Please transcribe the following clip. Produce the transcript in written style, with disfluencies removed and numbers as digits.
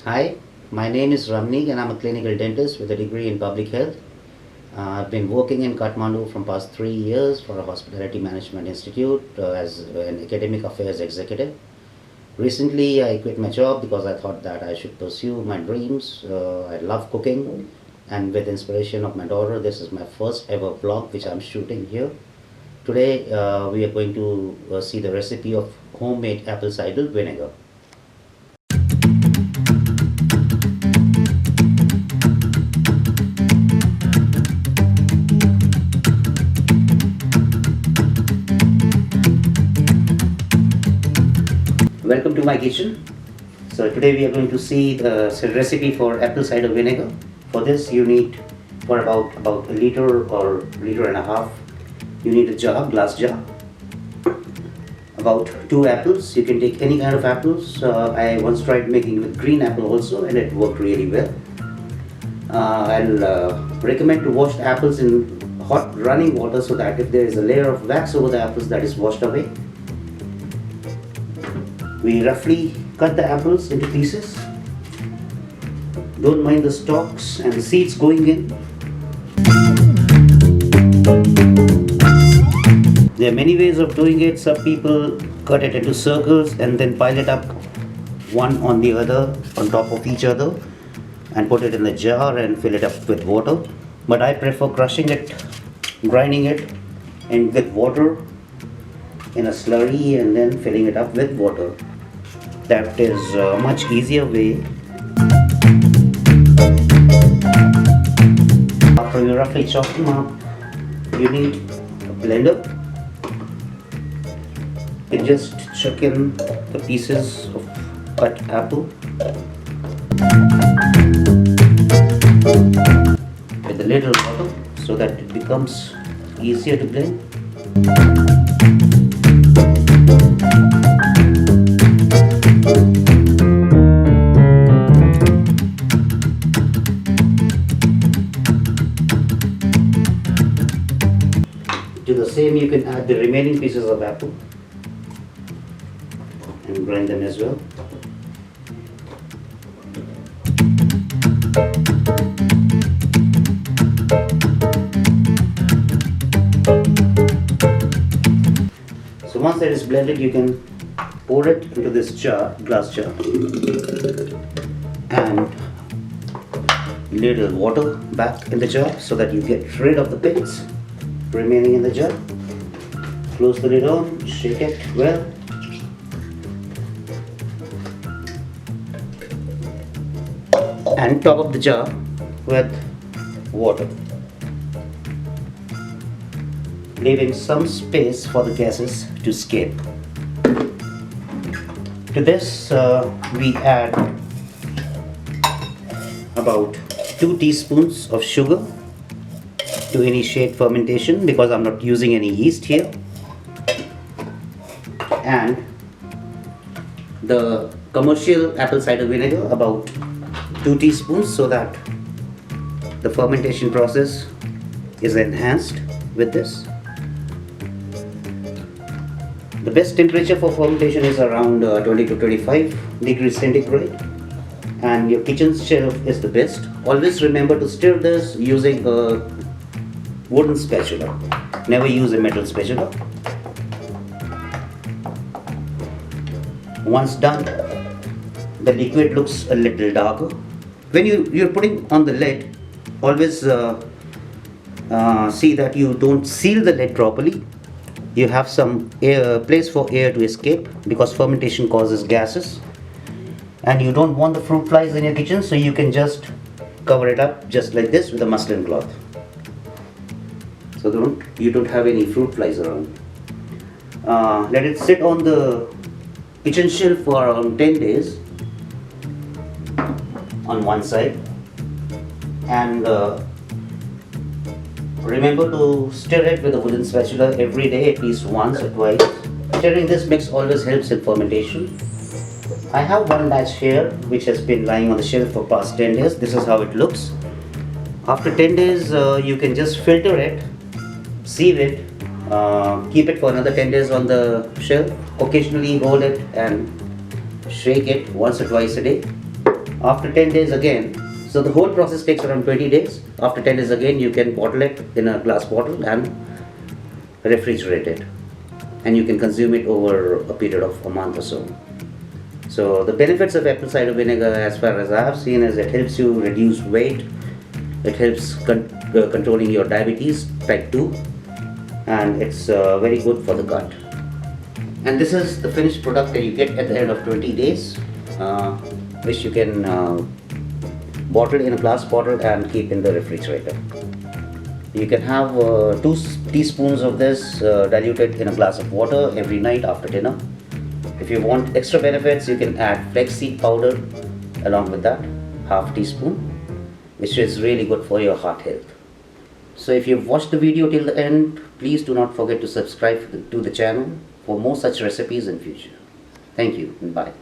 Hi, my name is Ramnik and I'm a clinical dentist with a degree in public health. I've been working in Kathmandu from past 3 years for a hospitality management institute as an academic affairs executive. Recently, I quit my job because I thought that I should pursue my dreams. I love cooking, and with inspiration of my daughter, this is my first ever vlog which I'm shooting here. Today, we are going to see the recipe of homemade apple cider vinegar. Welcome to my kitchen. So today we are going to see the recipe for apple cider vinegar. For this you need, for about a liter or liter and a half, you need a jar, glass jar. About 2 apples. You can take any kind of apples. I once tried making with green apple also, and it worked really well. I'll recommend to wash the apples in hot running water so that if there is a layer of wax over the apples, that is washed away. We roughly cut the apples into pieces. Don't mind the stalks and the seeds going in. There are many ways of doing it. Some people cut it into circles and then pile it up one on the other on top of each other and put it in the jar and fill it up with water. But I prefer crushing it, grinding it, and with water in a slurry and then filling it up with water. That is a much easier way. After you roughly chop them up, you need a blender. You can just chuck in the pieces of cut apple with a little water so that it becomes easier to blend. To the same, you can add the remaining pieces of apple and grind them as well. So once that is blended, you can pour it into this jar, glass jar, and little water back in the jar so that you get rid of the pits remaining in the jar. Close the lid on, shake it well, and top up the jar with water, leaving some space for the gases to escape. To this we add about 2 teaspoons of sugar to initiate fermentation, because I'm not using any yeast here, and the commercial apple cider vinegar about 2 teaspoons so that the fermentation process is enhanced with this. The best temperature for fermentation is around 20 to 25 degrees centigrade, and your kitchen shelf is the best. Always remember to stir this using a wooden spatula. Never use a metal spatula. Once done, the liquid looks a little darker. When you're putting on the lid, always see that you don't seal the lid properly. You have some place for air to escape, because fermentation causes gases, and you don't want the fruit flies in your kitchen, so you can just cover it up just like this with a muslin cloth. So you don't have any fruit flies around. Let it sit on the kitchen shelf for around 10 days on one side, and remember to stir it with a wooden spatula every day, at least once or twice. Stirring this mix always helps in fermentation. I have one batch here which has been lying on the shelf for past 10 days. This is how it looks. After 10 days you can just filter it, sieve it, keep it for another 10 days on the shelf. Occasionally hold it and shake it once or twice a day. After 10 days again, so the whole process takes around 20 days. After 10 days again, you can bottle it in a glass bottle and refrigerate it, and you can consume it over a period of a month or so. So the benefits of apple cider vinegar, as far as I have seen, is it helps you reduce weight, it helps controlling your diabetes type 2, and it's very good for the gut. And this is the finished product that you get at the end of 20 days, which you can bottle in a glass bottle and keep in the refrigerator. You can have 2 teaspoons of this diluted in a glass of water every night after dinner. If you want extra benefits, you can add flaxseed powder along with that, half teaspoon, which is really good for your heart health. So if you've watched the video till the end, please do not forget to subscribe to the channel for more such recipes in future. Thank you and bye.